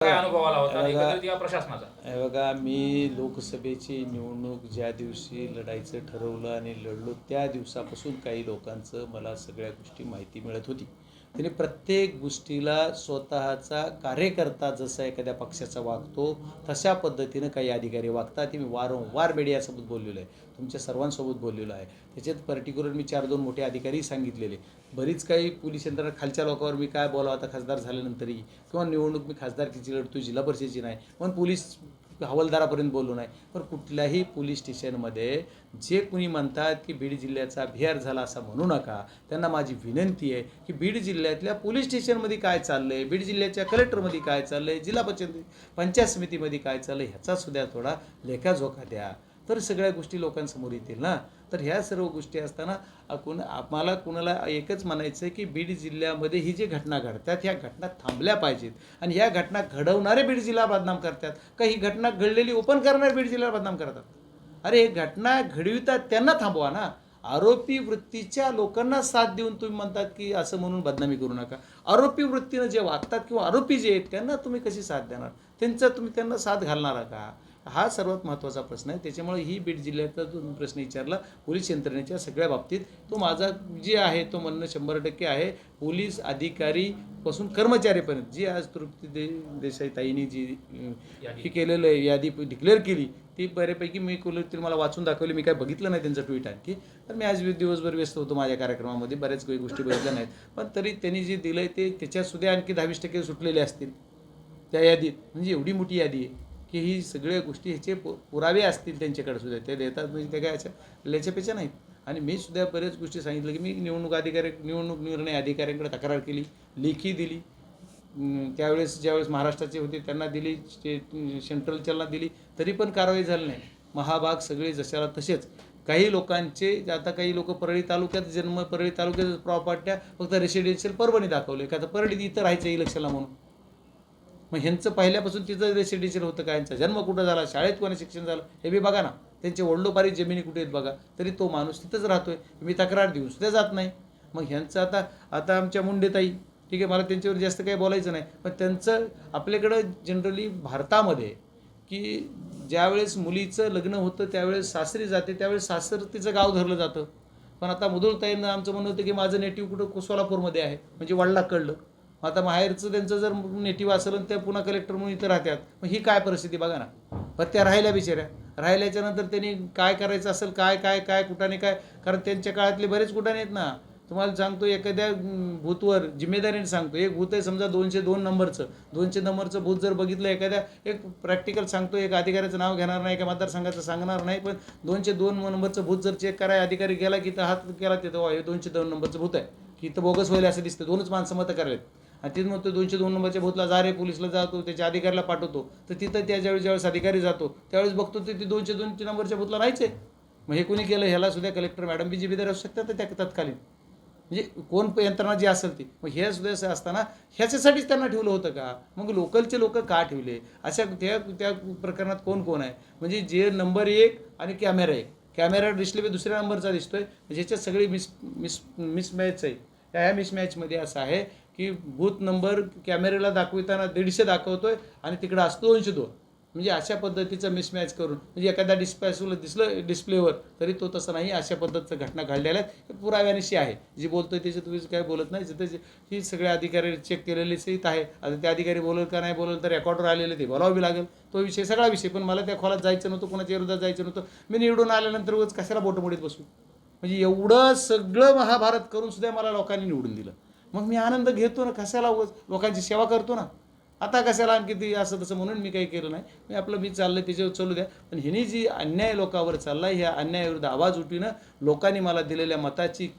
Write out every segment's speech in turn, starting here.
काय अनुभव आला होता हे बघा एकंदरीत या प्रशासनाचा? हे बघा मी लोकसभेची निवडणूक ज्या दिवशी लढायचं ठरवलं आणि लढलो त्या दिवसापासून काही लोकांचं मला सगळ्या गोष्टी माहिती मिळत होती. त्यांनी प्रत्येक गोष्टीला स्वतःचा कार्यकर्ता जसा एखाद्या पक्षाचा वागतो तशा पद्धतीनं काही अधिकारी वागतात. ते मी वारंवार मीडियासोबत बोललेलो आहे, तुमच्या सर्वांसोबत बोललेलो आहे. त्याच्यात पर्टिक्युलर मी 4-2 मोठे अधिकारी सांगितलेले. बरीच काही पोलीस यंत्रणा खालच्या लोकांवर मी काय बोलावं आता खासदार झाल्यानंतरही, किंवा निवडणूक मी खासदारकीची लढतो, जिल्हा परिषदेची नाही, पण पोलीस हवालदारापर्यंत बोललो नाही. पण कुठल्याही पोलीस स्टेशनमध्ये जे कुणी म्हणतात की बीड जिल्ह्याचा बिहार झाला असं म्हणू नका. त्यांना माझी विनंती आहे की बीड जिल्ह्यातल्या पोलीस स्टेशनमध्ये काय चाललं आहे, बीड जिल्ह्याच्या कलेक्टरमध्ये काय चाललं आहे, जिल्हा पंचायत समितीमध्ये काय चाललं आहे, ह्याचासुद्धा थोडा लेखाजोखा द्या, तर सगळ्या गोष्टी लोकांसमोर येतील ना. तर ह्या सर्व गोष्टी असताना आम्हाला कुणाला एकच म्हणायचं आहे की बीड जिल्ह्यामध्ये ही जी घटना घडतात ह्या घटना थांबल्या पाहिजेत. आणि ह्या घटना घडवणारे बीड जिल्हा बदनाम करतात का ही घटना घडलेली ओपन करणारे बीड जिल्हा बदनाम करतात? अरे हे घटना घडवितात त्यांना थांबवा ना. आरोपी वृत्तीच्या लोकांना साथ देऊन तुम्ही म्हणतात की असं म्हणून बदनामी करू नका. आरोपी वृत्तीनं जे वागतात किंवा आरोपी जे आहेत त्यांना तुम्ही कशी साथ देणार? तुम्ही त्यांना साथ घालणारा का? हा सर्वात महत्त्वाचा प्रश्न आहे. त्याच्यामुळे ही बीड जिल्ह्याचा जो प्रश्न विचारला पोलीस यंत्रणेच्या सगळ्या बाबतीत, तो माझा जे आहे तो म्हणणं 100% आहे. पोलीस अधिकारीपासून कर्मचारीपर्यंत जी आज तृप्ती देसाई ताईंनी जी हे केलेलं आहे, यादी डिक्लेअर केली, ती बऱ्यापैकी मी मला वाचून दाखवली. मी काय बघितलं नाही त्यांचं ट्विट आणखी, तर मी आज दिवसभर व्यस्त होतो माझ्या कार्यक्रमामध्ये, बऱ्याच काही गोष्टी बघितल्या नाहीत. पण तरी त्यांनी जे दिलं आहे ते त्याच्यातसुद्धा आणखी 10-20% सुटलेले असतील त्या यादीत. म्हणजे एवढी मोठी यादी आहे की ही सगळ्या गोष्टी ह्याचे पुरावे असतील त्यांच्याकडे सुद्धा, ते देतात म्हणजे ते काय याच्यापेक्षा नाहीत. आणि मी सुद्धा बऱ्याच गोष्टी सांगितलं की मी निवडणूक निर्णय अधिकाऱ्यांकडे तक्रार केली, लेखी दिली. ज्यावेळेस महाराष्ट्राचे होते त्यांना दिली, सेंट्रलच्याला दिली, तरी पण कारवाई झाली नाही. महाभाग सगळे जशाला तसेच. काही लोकांचे आता काही लोक परळी तालुक्यात परळी तालुक्यात प्रॉपर्ट्या फक्त रेसिडेन्शियल परभणी दाखवले का, तर परळीत इथं राहायचं इलेक्शनला म्हणून. मग ह्यांचं पहिल्यापासून तिथं रेसिडेन्शियल होतं का? यांचा जन्म कुठं झाला, शाळेत कोणी शिक्षण झालं हे बी बघा ना. त्यांचे वडलोपारी जमिनी कुठे आहेत बघा, तरी तो माणूस तिथंच राहतोय. मी तक्रार देऊन सुद्धा जात नाही. मग ह्यांचं आता आमच्या मुंडेताई, ठीक आहे, मला त्यांच्यावर जास्त काही बोलायचं नाही, पण त्यांचं आपल्याकडं जनरली भारतामध्ये की ज्यावेळेस मुलीचं लग्न होतं त्यावेळेस सासरी जाते, त्यावेळेस सासर तिचं गाव धरलं जातं. पण आता मुदुळताईंना आमचं म्हणणं होतं की माझं नेटिव्ह कुठं सोलापूरमध्ये आहे, म्हणजे वडला कळलं. आता माहेरचं त्यांचं जर नेटिव्ह असेल आणि त्या पुन्हा कलेक्टर म्हणून इथं राहतात, मग ही काय परिस्थिती बघा ना. पण त्या राहिल्या बिचाऱ्या. राहिल्याच्या नंतर त्यांनी काय करायचं असेल, काय काय काय कुठाने काय, कारण त्यांच्या काळातले बरेच कुठाने आहेत ना. तुम्हाला सांगतो, एखाद्या भूतवर जिम्मेदारीने सांगतो, एक भूत आहे समजा 202 नंबरचं. 200 नंबरचं भूत जर बघितलं एखाद्या, एक प्रॅक्टिकल सांगतो, एक अधिकाऱ्याचं नाव घेणार नाही, एका मतदारसंघाचं सांगणार नाही, पण 202 नंबरचं भूत जर चेक करायला अधिकारी गेला की तर हात केला तिथं, हे 202 नंबरचं भूत आहे की इथं बोगस व्हायला असं दिसतं. 2च माणसं मतं करायला, आणि तिथं म्हणतो 202 नंबरच्या भूतला जा रे, पोलिसला जातो, त्याच्या अधिकाऱ्याला पाठवतो. तर तिथं ज्यावेळेस अधिकारी जातो त्यावेळेस बघतो ते 202 नंबरच्या भूतला नाहीच आहे. मग हे कोणी केलं? ह्याला सुद्धा कलेक्टर मॅडम बी जिम्मेदार असू शकतात त्या तत्कालीन, म्हणजे कोण यंत्रणा जी असेल ती. मग हे सुद्धा असं असताना ह्याच्यासाठीच त्यांना ठेवलं होतं का? मग लोकलचे लोक का ठेवले? अशा त्या प्रकरणात कोण आहे? म्हणजे जे नंबर 1 आणि कॅमेरा 1, कॅमेरा डिस्प्ले दुसऱ्या नंबरचा दिसतोय, म्हणजे ह्याच्यात सगळी मिसमॅच आहे. ह्या मिसमॅचमध्ये असं आहे की बूथ नंबर कॅमेऱ्याला दाखवताना 150 दाखवतोय आणि तिकडं असतो 202. म्हणजे अशा पद्धतीचं मिसमॅच करून, म्हणजे एखादा दिसलं डिस्प्लेवर तरी तो तसं नाही. अशा पद्धतीचं घटना घडलेल्या आहेत. पुराव्यानिशी आहे जी बोलतोय त्याच्यात तुम्ही काय बोलत नाही. जिथं ही सगळ्या अधिकारी चेक केलेलीच इथं आहे. आता त्या अधिकारी बोलल का नाही बोलल तर रेकॉर्डर आलेले ते बोलावं बी लागेल. तो विषय सगळा विषय. पण मला त्या खोलात जायचं नव्हतं, कोणाच्या विरोधात जायचं नव्हतं. मी निवडून आल्यानंतर उगाच कशाला बोटमोडीत बसू? म्हणजे एवढं सगळं महाभारत करून सुद्धा मला लोकांनी निवडून दिलं. मग मी आनंद घेतो ना, कशाला लोकांची सेवा करतो ना. आता कशाला आणखी ती असं तसं म्हणून मी काही केलं नाही. मी चाललं त्याच्यावर चालू द्या. पण ह्यानी जी अन्याय लोकांवर चालला, ह्या अन्यायाविरुद्ध आवाज उठविणं, लोकांनी मला दिलेल्या मताची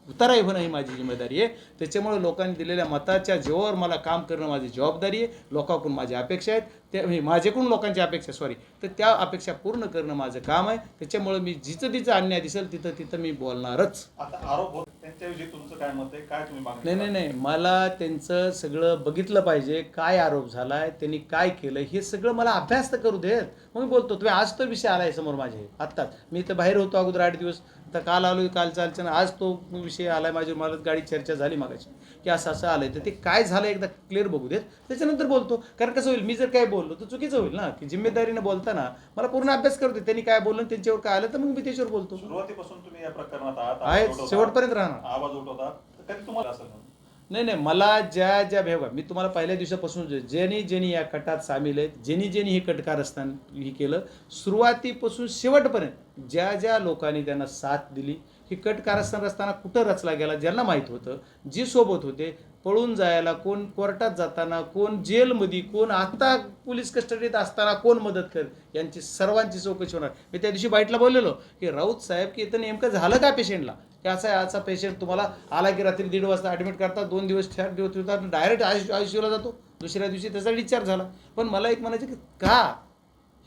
उताराई होणं ही माझी जिम्मेदारी आहे. त्याच्यामुळे लोकांनी दिलेल्या मताच्या जीवावर मला काम करणं माझी जबाबदारी आहे. लोकांकडून माझ्या अपेक्षा आहेत, त्या माझ्याकडून लोकांच्या अपेक्षा तर त्या अपेक्षा पूर्ण करणं माझं काम आहे. त्याच्यामुळे मी जिथं अन्याय दिसेल तिथं मी बोलणारच. आता आरोप होत त्यांच्याविषयी तुमचं काय मत आहे, काय तुम्ही मागणी? नाही, मला त्यांचं सगळं बघितलं पाहिजे. काय आरोप झाला आहे, त्यांनी काय केलं, हे सगळं मला अभ्यास तर करू देत, मग मी बोलतो. तुम्ही आज तो विषय आला आहे समोर माझे आत्ताच. मी तर बाहेर होतो अगोदर 8 दिवस, तर काल आलो, काल चालचं, आज तो विषय आला आहे माझी. मला गाडी चर्चा झाली मागायची की असं असं आलंय, तर ते काय झालं एकदा क्लिअर बघू देत, त्याच्यानंतर बोलतो. कारण कसं होईल, मी जर काय बोललो तर चुकीचं होईल ना, की जिम्मेदारीनं बोलताना मला पूर्ण अभ्यास करू दे, त्यांनी काय बोललं आणि त्यांच्यावर काय आलं तर मग मी त्याच्यावर बोलतो. सुरुवातीपासून तुम्ही या प्रकरणात आहात, आहे, आवाज उठवता, शेवटपर्यंत राहणार. आवाज उठवता, तर कधी तुम्हाला असेल म्हणून? नाही नाही, मला ज्या ज्या भेगा मी तुम्हाला पहिल्या दिवसापासून ज्यांनी ज्यांनी या कटात सामील आहेत, ज्यांनी हे कट कारस्थान हे केलं, सुरुवातीपासून शेवटपर्यंत ज्या ज्या लोकांनी त्यांना साथ दिली, ही कट कारस्थान रचताना कुठं रचला गेला ज्यांना माहीत होतं, जी सोबत होते, पळून जायला कोण, कोर्टात जाताना कोण, जेलमध्ये कोण, आता पोलीस कस्टडीत असताना कोण मदत कर, यांची सर्वांची चौकशी होणार. मी त्या दिवशी बाईटला बोललेलो की राऊत साहेब, की इथं नेमकं झालं का पेशंटला, की असा पेशंट तुम्हाला आला की रात्री 1:30 वाजता ॲडमिट करतात, 2 दिवस 4 दिवस ठेवतात, डायरेक्ट आयसीयूला जातो, दुसऱ्या दिवशी त्याचा डिस्चार्ज झाला. पण मला एक म्हणायचं की का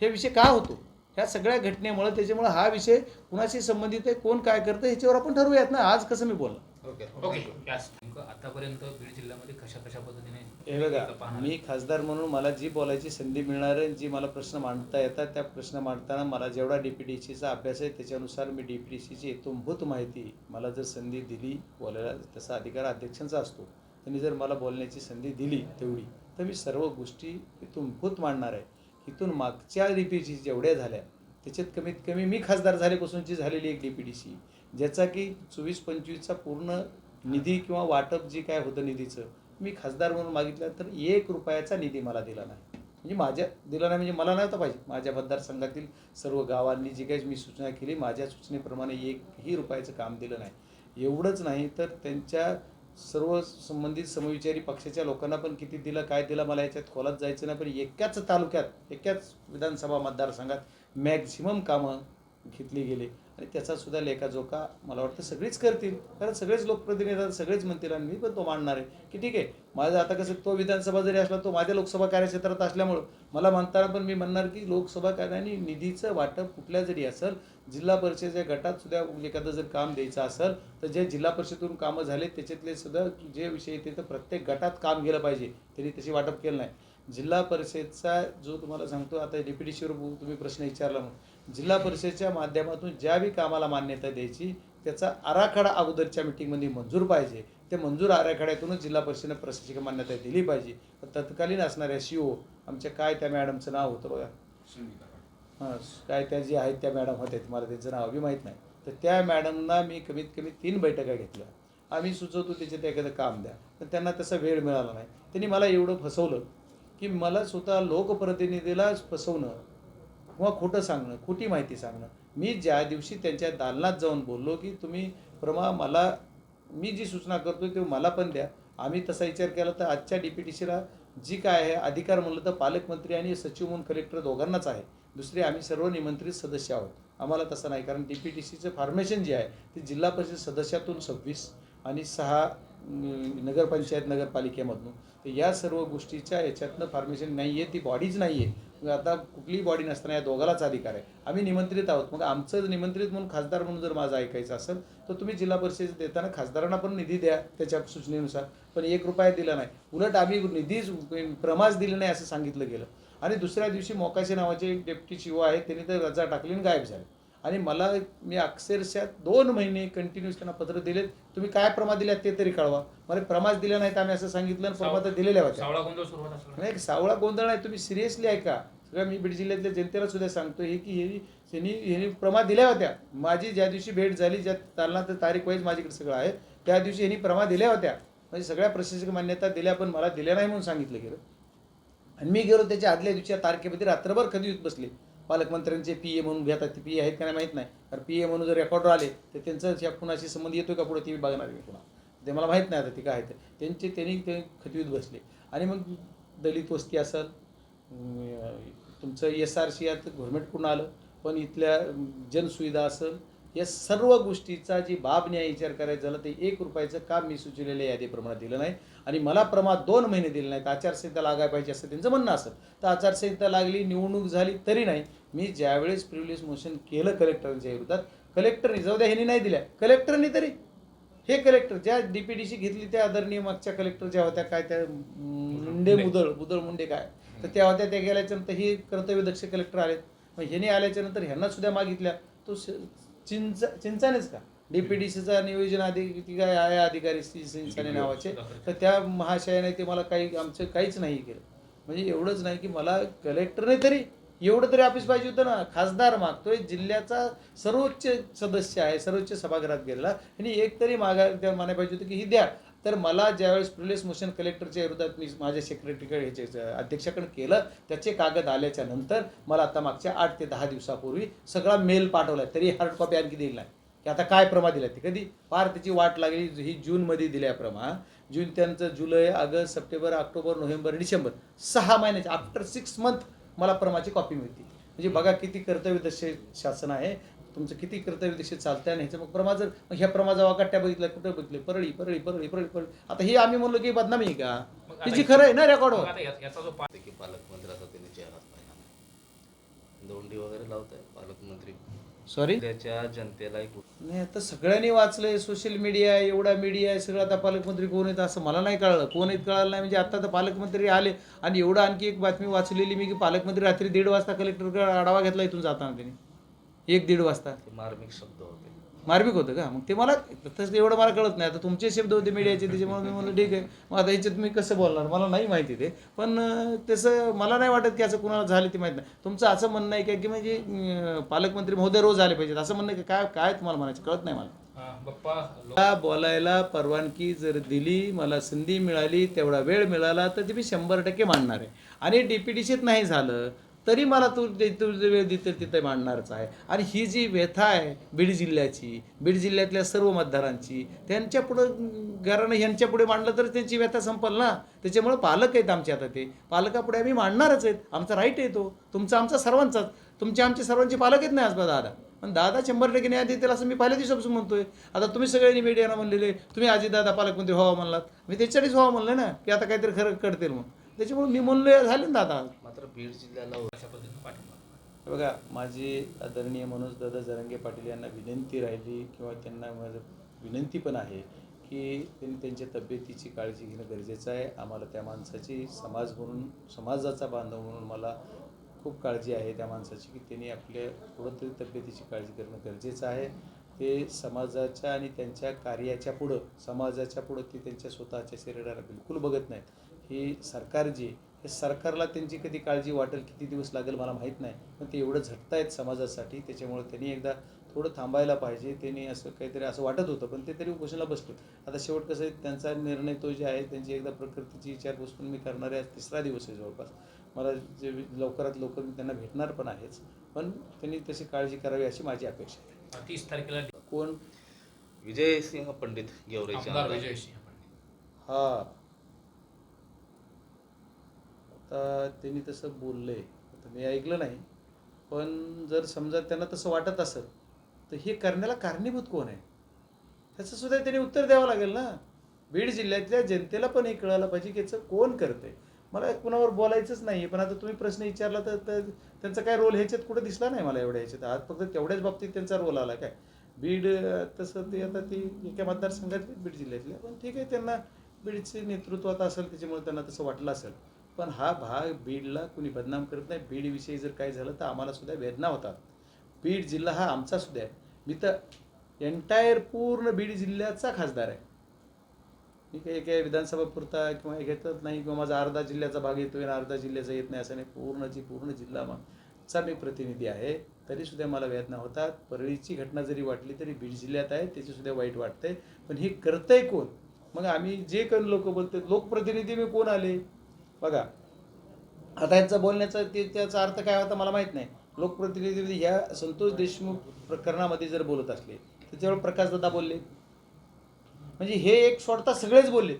हे विषय का होतो, ह्या सगळ्या घटनेमुळे, त्याच्यामुळे हा विषय कुणाशी संबंधित आहे, कोण काय करतं, ह्याच्यावर आपण ठरवूयात ना. आज कसं मी बोललो. ओके नेमकं आतापर्यंत बीड जिल्ह्यामध्ये कशा पद्धतीने हे बघा, मी खासदार म्हणून मला जी बोलायची संधी मिळणार आहे, जी मला प्रश्न मांडता येतात, त्या प्रश्न मांडताना मला जेवढा DPDCचा अभ्यास आहे त्याच्यानुसार मी DPDCची इत्थंभूत माहिती, मला जर संधी दिली बोलायला, तसा अधिकार अध्यक्षांचा असतो, त्यांनी जर मला बोलण्याची संधी दिली तेवढी, तर मी सर्व गोष्टी इत्थंभूत मांडणार आहे. इथून मागच्या DPDC जेवढ्या झाल्या त्याच्यात कमीत कमी मी खासदार झाल्यापासूनची झालेली एक DPDC, ज्याचा की 24-25चा पूर्ण निधी किंवा वाटप जे काय होतं निधीचं, मी खासदार म्हणून मागितलं तर 1 रुपयाचा निधी मला दिला नाही. म्हणजे दिला नाही म्हणजे मला नव्हता पाहिजे. माझ्या मतदारसंघातील सर्व गावांनी जी काही मी सूचना केली, माझ्या सूचनेप्रमाणे 1ही रुपयाचं काम दिलं नाही. एवढंच नाही तर त्यांच्या सर्व संबंधित समविचारी पक्षाच्या लोकांना पण किती दिलं, काय दिलं, मला याच्यात खोलात जायचं नाही. पण एकाच तालुक्यात, एकाच विधानसभा मतदारसंघात मॅक्झिमम कामं घेतली गेली आणि त्याचासुद्धा लेखाजोखा मला वाटतं सगळीच करतील. कारण सगळेच लोकप्रतिनिधी सगळेच म्हणतील आणि मी पण तो मांडणार आहे की ठीक आहे. माझं आता कसं, तो विधानसभा जरी असला, तो माझ्या लोकसभा कार्यक्षेत्रात असल्यामुळं मला म्हणताना पण मी म्हणणार की लोकसभा कार्याने निधीचं वाटप कुठल्या जरी असेल, जिल्हा परिषदेच्या गटात सुद्धा एखादं जर काम द्यायचं असेल तर जे जिल्हा परिषदेतून कामं झाले त्याच्यातले सुद्धा जे विषय येते तर प्रत्येक गटात काम गेलं पाहिजे, त्यांनी तशी वाटप केलं नाही. जिल्हा परिषदचा जो तुम्हाला सांगतो, आता DPDCवर तुम्ही प्रश्न विचारला म्हणून, जिल्हा परिषदेच्या माध्यमातून ज्या बी कामाला मान्यता द्यायची त्याचा आराखडा अगोदरच्या मिटिंगमध्ये मंजूर पाहिजे. ते मंजूर आराखड्यातूनच जिल्हा परिषदेनं प्रशासकीय मान्यता दिली पाहिजे. तत्कालीन असणाऱ्या CO आमच्या, काय त्या मॅडमचं नाव होतं बघा, हां, काय त्या जी आहेत त्या मॅडम होत्या, मला त्यांचं नाव बी माहीत नाही. तर त्या मॅडमना मी कमीत कमी 3 बैठका घेतल्या. आम्ही सुचवतो त्याच्यात एखादं काम द्या, पण त्यांना तसा वेळ मिळाला नाही. त्यांनी मला एवढं फसवलं की मला स्वतः लोकप्रतिनिधीला फसवणं किंवा खोटं सांगणं, खोटी माहिती सांगणं. मी ज्या दिवशी त्यांच्या दालनात जाऊन बोललो की तुम्ही मला, मी जी सूचना करतो ते मला पण द्या, आम्ही तसा विचार केला तर आजच्या DPDCला जी काय आहे अधिकार म्हणलं तर पालकमंत्री आणि सचिव म्हणून कलेक्टर दोघांनाच आहे. दुसरे आम्ही सर्व निमंत्रित सदस्य आहोत. आम्हाला तसं नाही, कारण DPDCचं फॉर्मेशन जे आहे ते जिल्हा परिषद सदस्यातून 26 आणि 6 नगरपंचायत नगरपालिकेमधून. तर या सर्व गोष्टीच्या याच्यातनं फॉर्मेशन नाही आहे, ती बॉडीज नाही आहे. मग आता कुठलीही बॉडी नसताना या दोघालाच अधिकार आहे. आम्ही निमंत्रित आहोत. मग आमचं निमंत्रित म्हणून खासदार म्हणून जर माझं ऐकायचं असेल तर तुम्ही जिल्हा परिषद देताना खासदारांना पण निधी द्या त्याच्या सूचनेनुसार. पण 1 रुपया दिला नाही. उलट आम्ही निधीच प्रमास दिले नाही असं सांगितलं गेलं. आणि दुसऱ्या दिवशी मोकाशे नावाचे डेप्टी CO आहेत, त्यांनी तर रजा टाकली आणि गायब झाले. आणि मी अक्षरशः 2 महिने कंटिन्यूस त्यांना पत्र दिलेत, तुम्ही काय प्रमास दिल्यात ते तरी कळवा. मला प्रमास दिला नाहीत आम्ही असं सांगितलं आणि प्रमास तर दिलेल्या होत्या. सावळा गोंधळ सुरुवात असला नाही, सावळा गोंधळ नाही, तुम्ही सिरियसली ऐका. सगळ्या मी बीड जिल्ह्यातल्या जनतेला सुद्धा सांगतो हे की ह्यांनी प्रमास दिल्या होत्या. माझी ज्या दिवशी भेट झाली, ज्या तालनात तारीख वाईज माझ्याकडे सगळं आहे, त्या दिवशी ह्यांनी प्रमास दिल्या होत्या. म्हणजे सगळ्या प्रशासकीय मान्यता दिल्या, पण मला दिल्या नाही म्हणून सांगितलं गेलं. आणि मी गेलो त्याच्या आदल्या दिवशी तारखेमध्ये रात्रभर कधी बसले. पालकमंत्र्यांचे PA म्हणून घेतात, ते PA आहेत का नाही माहीत नाही, कारण PA म्हणून जर रेकॉर्डर आले तर त्यांचं कुणाशी संबंध येतो का पुढे ते बघणार मी पुन्हा, ते मला माहीत नाही आता ते काय आहे. त्यांनी खतवीत बसले. आणि मग दलित वस्ती असेल, तुमचं SRC यात गव्हर्नमेंटकडून आलं, पण इथल्या जनसुविधा असेल, या सर्व गोष्टीचा जी बाब न्याय विचार करायचा झाला ते 1 रुपयाचं काम मी सुचवलेल्या यादीप्रमाणे दिलं नाही. आणि मला प्रमाण 2 महिने दिले नाहीत. आचारसंहिता लागायला पाहिजे असं त्यांचं म्हणणं असेल तर आचारसंहिता लागली, निवडणूक झाली तरी नाही. मी ज्यावेळेस प्रिव्हिलेज मोशन केलं कलेक्टरांच्या विरोधात, कलेक्टरने जाऊ द्या, ह्यांनी नाही दिल्या, कलेक्टरनी तरी, हे कलेक्टर ज्या DPDC घेतली त्या आदरणीय मागच्या कलेक्टर ज्या होत्या, काय त्या बुदळ मुंडे काय, तर त्या होत्या, त्या गेल्याच्यानंतर ही कर्तव्यदक्ष कलेक्टर आलेत. मग ह्यांनी आल्याच्यानंतर ह्यांना सुद्धा मागितल्या, तो चिंचानेच का DPDCचा नियोजन अधिकारी आहे अधिकारी साने नावाचे, तर त्या महाशयाने ते मला काही आमचं काहीच नाही केलं. म्हणजे एवढंच नाही की मला कलेक्टरने तरी एवढं तरी ऑफिस पाहिजे होतं ना. खासदार मागतोय, जिल्ह्याचा सर्वोच्च सदस्य आहे, सर्वोच्च सभागृहात गेलेला, आणि एक तरी मागायला मानायला पाहिजे होतं की ही द्या. तर मला ज्यावेळेस प्रिव्हिलेज मोशन कलेक्टरच्या विरोधात मी माझ्या सेक्रेटरीकडे ह्याचे अध्यक्षाकडे केलं, त्याचे कागद आल्याच्या नंतर मला आता मागच्या 8 ते 10 दिवसापूर्वी सगळा मेल पाठवला, तरी हार्ड कॉपी आणखी दिली नाही की आता काय प्रमा दिला ते कधी. फार त्याची वाट लागली. ही जूनमध्ये दिल्या प्रमा. जून त्यांचं जुलै, ऑगस्ट, सप्टेंबर, ऑक्टोबर, नोव्हेंबर, डिसेंबर 6 महिन्याचे आफ्टर 6 मंथ मला प्रमाची कॉपी मिळते. म्हणजे बघा किती कर्तव्यदक्ष शासन आहे, तुमचं किती कर्तव्यदक्ष चालतंय. आणि ह्याचं मग प्रमा जर मग ह्या प्रमाचा वाकट्या बघितल्या कुठं बघितले, परळी परळी परळी परळी परळी. आता हे आम्ही म्हणलो की बदनामी आहे का? तिची खरं आहे ना रेकॉर्ड. मग आता याचा जो की पालकमंत्र्याचा त्यांनी चेहराच पाहिला नाही. दोंडी वगैरे लावताय पालकमंत्री. सॉरी त्याच्या जनतेला एक नाही, आता सगळ्यांनी वाचलंय, सोशल मीडिया आहे, एवढा मीडिया आहे सगळं. आता पालकमंत्री कोण आहेत असं मला नाही कळलं, कोण आहेत कळलं नाही. म्हणजे आता तर पालकमंत्री आले. आणि एवढं आणखी एक बातमी वाचलेली मी की पालकमंत्री रात्री 1:30 वाजता कलेक्टरकडे आढावा घेतला इथून जाताना त्यांनी. 1-1:30 वाजता ते मार्मिक शब्द होते. मार्मिक होतं का? मग ते मला तसं एवढं मला कळत नाही. आता तुमचे शब्द होते मीडियाचे, त्याच्यामुळे मी म्हणलं ठीक आहे, मग आता ह्याच्यात मी कसं बोलणार, मला नाही माहिती ते. पण तसं मला नाही वाटत की असं कुणाला झालं ते माहीत नाही. तुमचं असं म्हणणं आहे का की म्हणजे पालकमंत्री महोदय रोज आले पाहिजेत असं म्हणणं आहे काय? काय तुम्हाला म्हणायचं कळत नाही मला. बाप्पा मला बोलायला परवानगी जर दिली, मला संधी मिळाली, तेवढा वेळ मिळाला तर ते मी 100% मांडणार आहे. आणि DPDCत नाही झालं तरी मला तू वेळ देते तिथे मांडणारच आहे. आणि ही जी व्यथा आहे बीड जिल्ह्याची, बीड जिल्ह्यातल्या सर्व मतदारांची, त्यांच्या पुढं घरानं ह्यांच्या पुढे मांडलं तर त्यांची व्यथा संपल ना. त्याच्यामुळे पालक आहेत आमचे, आता ते पालकापुढे आम्ही मांडणारच आहेत. आमचा राईट आहे तो, तुमचा आमचा सर्वांचाच. आमचे सर्वांचे पालक आहेत नाही आज दादा, पण दादा 100% न्याय देतील असं मी पहिल्या दिवसापासून म्हणतोय. आता तुम्ही सगळ्यांनी मीडियानं म्हणलेले तुम्ही अजितदादा पालकमंत्री व्हावं म्हणलात, मी त्याच्यासाठीच व्हावं म्हणलं ना की आता काहीतरी खरं कळतील म्हणून. त्याच्यामुळे मी म्हणलो झाले ना दादा. मात्र बीड जिल्ह्याला अशा पद्धतीनं पाठिंबा. बघा, माझी आदरणीय मनोजदादा जरांगे पाटील यांना विनंती राहिली किंवा त्यांना माझं विनंती पण आहे की त्यांनी त्यांच्या तब्येतीची काळजी घेणं गरजेचं आहे. आम्हाला त्या माणसाची समाज म्हणून, समाजाचा बांधव म्हणून मला खूप काळजी आहे त्या माणसाची की त्यांनी आपल्या थोडं तरी तब्येतीची काळजी करणं गरजेचं आहे. ते समाजाच्या आणि त्यांच्या कार्याच्या पुढं, समाजाच्या पुढं ते त्यांच्या स्वतःच्या शरीराला बिलकुल बघत नाहीत. ही सरकार जी हे सरकारला त्यांची कधी काळजी वाटेल, किती दिवस लागेल मला माहीत नाही, पण ते एवढं झटतायत समाजासाठी. त्याच्यामुळे त्यांनी एकदा थोडं थांबायला पाहिजे. त्यांनी असं काहीतरी असं वाटत होतं, पण ते तरी उपोषणाला बसले. आता शेवट कसं आहे, त्यांचा निर्णय तो जे आहे, त्यांची एकदा प्रकृतीची विचारपूस पण मी करणार आहे. 3रा दिवस आहे जवळपास. मला जे लवकरात लवकर मी त्यांना भेटणार पण आहेच, पण त्यांनी तशी काळजी करावी अशी माझी अपेक्षा आहे. 30 तारखेला कोण? विजयसिंह पंडित गेवराईचे आमदार आमदार. विजयसिंह पंडित. हां, आता त्यांनी तसं बोललं आहे, आता मी ऐकलं नाही. पण जर समजा त्यांना तसं वाटत असेल तर हे करण्याला कारणीभूत कोण आहे ह्याचंसुद्धा त्यांनी उत्तर द्यावं लागेल ना. बीड जिल्ह्यातल्या जनतेला पण हे कळायला पाहिजे की याचं कोण करतंय. मला कुणावर बोलायचंच नाही आहे, पण आता तुम्ही प्रश्न विचारला तर त्यांचा काय रोल ह्याच्यात कुठं दिसला नाही मला एवढ्या ह्याच्यात. आज फक्त तेवढ्याच बाबतीत त्यांचा रोल आला काय. बीड तसं ते आता ती एका मतदारसंघात बीड जिल्ह्यातल्या, पण ठीक आहे, त्यांना बीडचे नेतृत्वात असेल त्याच्यामुळे त्यांना तसं वाटलं असेल. पण हा भाग बीडला कुणी बदनाम करत नाही. बीडविषयी जर काय झालं तर आम्हाला सुद्धा वेदना होतात. बीड जिल्हा हा आमचा सुद्धा आहे. मी तर एंटायर पूर्ण बीड जिल्ह्याचा खासदार आहे. मी काही काय विधानसभा पुरता किंवा घेतच नाही किंवा माझा अर्धा जिल्ह्याचा भाग येतोय आणि अर्धा जिल्ह्याचा येत नाही असं नाही. पूर्ण जिल्हाचा मी प्रतिनिधी आहे. तरीसुद्धा मला वेदना होतात. परळीची घटना जरी वाटली तरी बीड जिल्ह्यात आहे, त्याचीसुद्धा वाईट वाटतंय. पण हे करतंय कोण? मग आम्ही जे काही लोक बोलतो लोकप्रतिनिधी मी कोण आले बघा. आता यांचा बोलण्याचा त्याचा अर्थ काय होता मला माहीत नाही. लोकप्रतिनिधी ह्या संतोष देशमुख प्रकरणामध्ये जर बोलत असले त्याच्यावर प्रकाशदादा बोलले, म्हणजे हे एक सोडता सगळेच बोलले,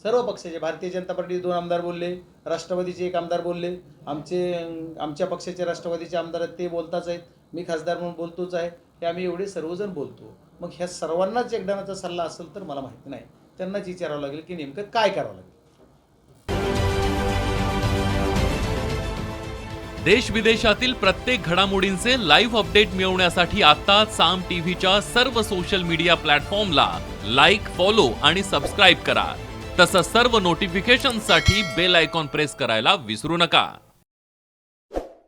सर्व पक्षाचे. भारतीय जनता पार्टीचे 2 आमदार बोलले, राष्ट्रवादीचे 1 आमदार बोलले, आमच्या पक्षाचे राष्ट्रवादीचे आमदार आहेत ते बोलताच आहेत, मी खासदार म्हणून बोलतोच आहे. हे आम्ही एवढे सर्वजण बोलतो. मग ह्या सर्वांनाच एकदानाचा सल्ला असेल तर मला माहिती नाही, त्यांनाच विचारावं लागेल की नेमकं काय करावं लागेल. देश विदेशातील प्रत्येक घडामोडींचे लाईव्ह अपडेट मिळवण्यासाठी आता साम टीव्हीच्या सर्व सोशल मीडिया प्लॅटफॉर्मला लाईक, फॉलो आणि सबस्क्राईब करा. तसंच सर्व नोटिफिकेशनसाठी बेल आयकॉन प्रेस करायला विसरू नका.